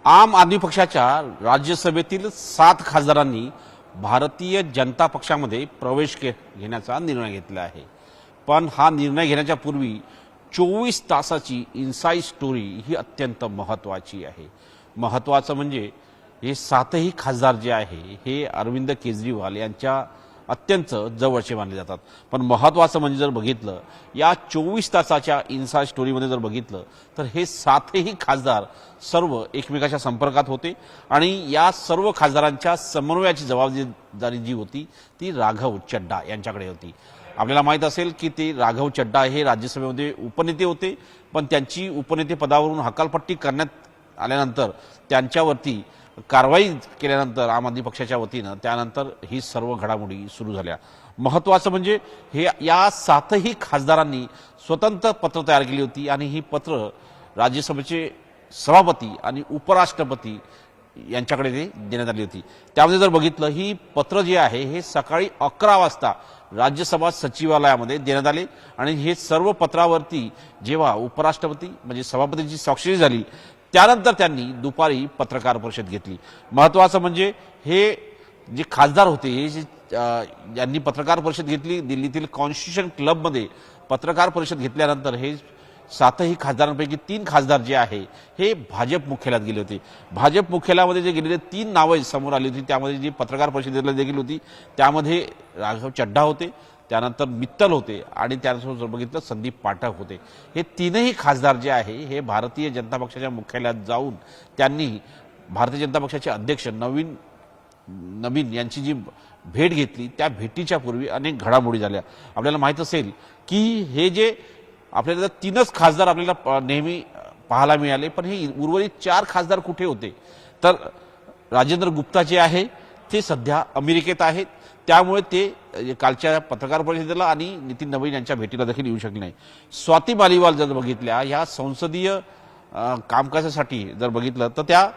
आम आदमी पक्षाच्या राज्यसभेतील 7 खासदारांनी भारतीय जनता पक्षामध्ये प्रवेश घेण्याचा निर्णय घेतला आहे। पण हा निर्णय घेण्याच्या पूर्वी 24 तासाची इनसाइड स्टोरी ही अत्यंत महत्त्वाची आहे। महत्त्वाचं म्हणजे हे 7ही खासदार जे आहे हे अरविंद केजरीवाल यांच्या अत्यंत जवळचे मानले जातात। पण महत्त्वाचं म्हणजे जर बघितलं या 24 तासाच्या इनसाइड स्टोरीमध्ये जर बघितलं तर हे 7ही खासदार सर्व एकमेकाच्या संपर्कात होते आणि या सर्व खासदारांच्या समन्वयाची जबाबदारी जी होती ती राघव चड्डा यांच्याकडे होती। आपल्याला माहित असेल की ते राघव चड्डा हे राज्यसभेमध्ये उपनेते होते, पण त्यांची उपनेते पदावरून हकालपट्टी करण्यात आल्यानंतर त्यांच्यावरती कारवाई केल्यानंतर आम आदमी पक्षाच्या वतीनं त्यानंतर ही सर्व घडामोडी सुरू झाल्या। महत्त्वाचं म्हणजे हे या 7ही खासदारांनी स्वतंत्र पत्र तयार केली होती आणि ही पत्र राज्यसभेचे सभापती आणि उपराष्ट्रपती यांच्याकडे देण्यात आली होती। त्यामध्ये जर बघितलं ही पत्र जे आहे हे सकाळी 11 वाजता राज्यसभा सचिवालयामध्ये देण्यात आले आणि हे सर्व पत्रावरती जेव्हा उपराष्ट्रपती म्हणजे सभापतींची स्वाक्षरी झाली त्यानंतर त्यांनी दुपारी पत्रकार परिषद घेतली। महत्त्वाचं म्हणजे हे जे खासदार होते हे यांनी पत्रकार परिषद घेतली दिल्लीतील कॉन्स्टिट्यूशन क्लबमध्ये पत्रकार परिषद घेतल्यानंतर हे 7ही खासदारांपैकी 3 खासदार जे आहे हे भाजप मुख्यालयात गेले होते। भाजप मुख्यालयामध्ये जे गेलेले 3 नावे समोर आली होती त्यामध्ये जी पत्रकार परिषदेला देखील होती त्यामध्ये राघव चड्डा होते, त्यानंतर मित्तल होते आणि त्यानंतर बघितलं संदीप पाठक होते। हे 3ही खासदार जे आहे हे भारतीय जनता पक्षाच्या मुख्यालयात जाऊन त्यांनी भारतीय जनता पक्षाचे अध्यक्ष नवीन यांची जी भेट घेतली त्या भेटीच्या पूर्वी अनेक घडामोडी झाल्या। आपल्याला माहित असेल की हे जे आपल्याला 3च खासदार आपल्याला नेहमी पाहायला मिळाले, पण हे उर्वरित 4 खासदार कुठे होते तर राजेंद्र गुप्ता जे आहे ते सध्या अमेरिकेत आहेत, त्यामुळे ते कालच्या पत्रकार परिषदेला आणि नितीन नवीन यांच्या भेटीला देखील येऊ शकले नाही। स्वाती मालिवाल जर बघितल्या ह्या संसदीय कामकाजासाठी जर बघितलं तर त्या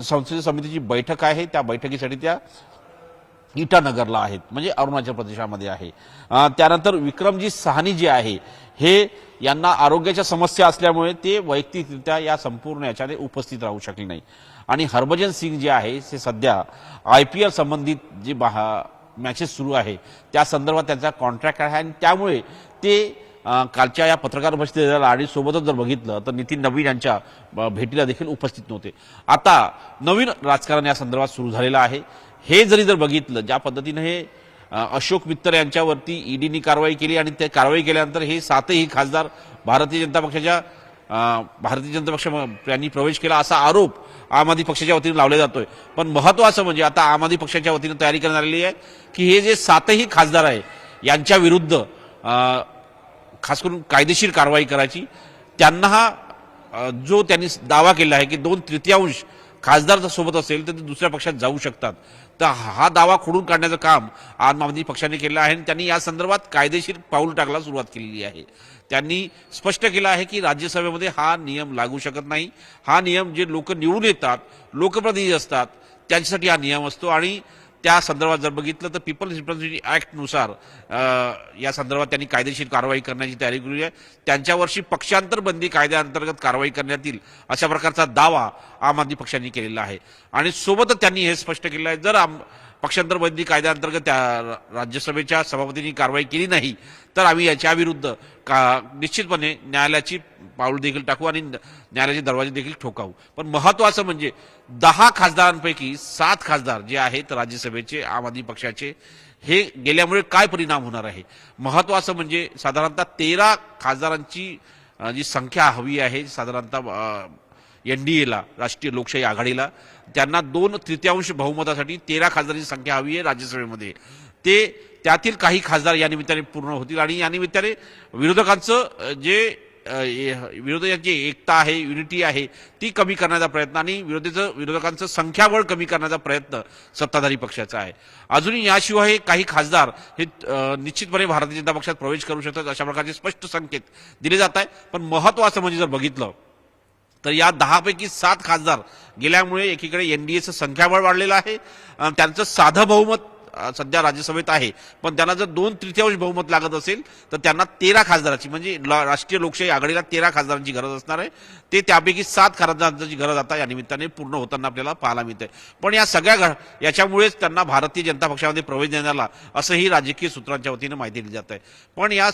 संसदीय समितीची बैठक आहे त्या बैठकीसाठी त्या इटानगरला आहेत म्हणजे अरुणाचल प्रदेशामध्ये आहे। त्यानंतर विक्रमजी साहनी जे आहे हे यांना आरोग्याच्या समस्या असल्यामुळे ते वैयक्तिकरित्या या संपूर्ण याच्यामध्ये उपस्थित राहू शकले नाही आणि हरभजन सिंग जे आहे ते सध्या IPL संबंधित जे मॅचेस सुरू आहे त्या संदर्भात त्यांचा कॉन्ट्रॅक्ट आहे आणि त्यामुळे ते कालच्या या पत्रकार परिषदेला आणि सोबतच जर बघितलं तर नितीन नवीन यांच्या भेटीला देखील उपस्थित नव्हते। आता नवीन राजकारण या संदर्भात सुरू झालेलं आहे। हे जरी जर बघितलं ज्या पद्धतीने हे अशोक मित्तर यांच्यावरती ईडीने कारवाई केली आणि त्या कारवाई केल्यानंतर हे 7ही खासदार भारतीय जनता पक्ष यांनी प्रवेश केला असा आरोप आम आदमी पक्षाच्या वतीने लावला जातोय। पण महत्त्वाचं म्हणजे आता आम आदमी पक्षाच्या वतीने तयारी करण्यात आलेली आहे की हे जे 7ही खासदार आहे यांच्या विरुद्ध खास करून कायदेशीर कारवाई करायची। त्यांना हा जो त्यांनी दावा केला आहे की 2/3 खासदार जर सोबत असेल तर ते दुसऱ्या पक्षात जाऊ शकतात, तर हा दावा खोडून काढण्याचं काम आम आदमी पक्षाने केलं आहे आणि त्यांनी या संदर्भात कायदेशीर पाऊल टाकायला सुरुवात केलेली आहे। त्यांनी स्पष्ट केलं आहे की राज्यसभेमध्ये हा नियम लागू शकत नाही। हा नियम जे लोक निवडून येतात लोकप्रतिनिधी असतात त्यांच्यासाठी हा नियम असतो आणि त्या संदर्भात जर बघितलं तर पीपल्स रिप्रेझेंटेटिव्ह ॲक्टनुसार या संदर्भात त्यांनी कायदेशीर कारवाई करण्याची तयारी केली आहे। त्यांच्यावरची पक्षांतर बंदी कायद्याअंतर्गत कारवाई करण्यात येईल अशा प्रकारचा दावा आम आदमी पक्षाने केलेला आहे आणि सोबतच त्यांनी हे स्पष्ट केलं आहे जर पक्षांतर बंदी कायद्याअंतर्गत त्या राज्यसभेच्या सभापतींनी कारवाई केली नाही तर आम्ही याच्या विरुद्ध निश्चितपणे न्यायालयाची पाऊल देखील टाकू आणि न्यायालयाचे दरवाजे देखील ठोकावू। पण महत्त्वाचं म्हणजे 10 खासदारांपैकी 7 खासदार जे आहेत राज्यसभेचे आम आदमी पक्षाचे हे गेल्यामुळे काय परिणाम होणार आहे। महत्त्वाचं म्हणजे साधारणतः 13 खासदारांची जी संख्या हवी आहे साधारणतः NDAला राष्ट्रीय लोकशाही आघाडीला त्यांना 2/3 बहुमतासाठी 13 खासदारांची संख्या हवी आहे राज्यसभेमध्ये। त्यातील काही खासदार या निमित्ताने पूर्ण होतील आणि या निमित्ताने विरोधकांचं विरोधकांची एकता आहे युनिटी आहे ती कमी करण्याचा प्रयत्न आणि विरोधकांचं संख्याबळ कमी करण्याचा प्रयत्न सत्ताधारी पक्षाचा आहे। अजूनही याशिवाय काही खासदार हे निश्चितपणे भारतीय जनता पक्षात प्रवेश करू शकतात अशा प्रकारचे स्पष्ट संकेत दिले जात आहे। पण महत्त्वाचं म्हणजे जर बघितलं तर या 10 पैकी 7 खासदार गेल्यामुळे एकीकडे NDAचं संख्याबळ वाढलेलं आहे, त्यांचं साधं बहुमत सध्या राज्यसभेत आहे, पण त्यांना जर 2/3 बहुमत लागत असेल तर त्यांना 13 खासदाराची म्हणजे राष्ट्रीय लोकशाही आघाडीला 13 खासदारांची गरज असणार आहे. ते त्यापैकी 7 खासदारांची गरज आता या निमित्ताने पूर्ण होताना आपल्याला पाहायला मिळते. पण या सगळ्या याच्यामुळेच त्यांना भारतीय जनता पक्षामध्ये प्रवेश देण्यात आला असंही राजकीय सूत्रांच्या वतीनं माहिती दिली जात आहे. पण या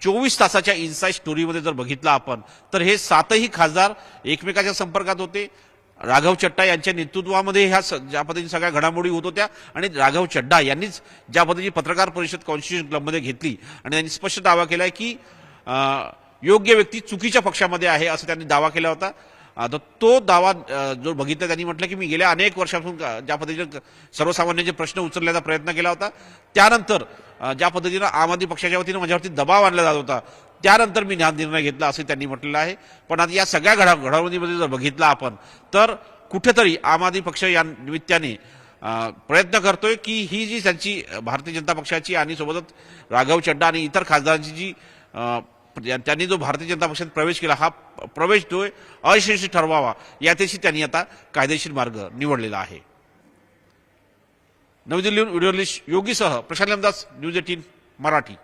24 तासाच्या इनसाइड स्टोरीमध्ये जर बघितलं आपण तर हे 7ही खासदार एकमेकाच्या संपर्कात होते. राघव चड्डा यांच्या नेतृत्वामध्ये ह्या ज्या पद्धतीने सगळ्या घडामोडी होत होत्या आणि राघव चड्डा यांनीच ज्या पद्धतीची पत्रकार परिषद कॉन्स्टिट्यूशन क्लबमध्ये घेतली आणि त्यांनी स्पष्ट दावा केलाय की योग्य व्यक्ती चुकीच्या पक्षामध्ये आहे असं त्यांनी दावा केला होता. तर तो दावा जो बघितला त्यांनी म्हटलं की मी गेल्या अनेक वर्षापासून ज्या पद्धतीने सर्वसामान्यांचे प्रश्न उचलण्याचा प्रयत्न केला होता, त्यानंतर ज्या पद्धतीनं आम आदमी पक्षाच्या वतीनं माझ्यावरती दबाव आणला जात होता, त्यानंतर मी हा निर्णय घेतला असं त्यांनी म्हटलेलं आहे. पण आता या सगळ्या घडामोडीमध्ये जर बघितलं आपण तर कुठेतरी आम आदमी पक्ष या निमित्ताने प्रयत्न करतोय की ही जी त्यांची भारतीय जनता पक्षाची आणि सोबतच राघव चड्डा आणि इतर खासदारांची जी त्यांनी जो भारतीय जनता पक्षात प्रवेश केला हा प्रवेश जो अयशस्वी ठरवावा याच्याशी त्यांनी आता कायदेशीर मार्ग निवडलेला आहे. नवी दिल्लीहून व्हिडिओ जर्नलिस्ट योगीसह प्रशांत दास, न्यूज 18 मराठी.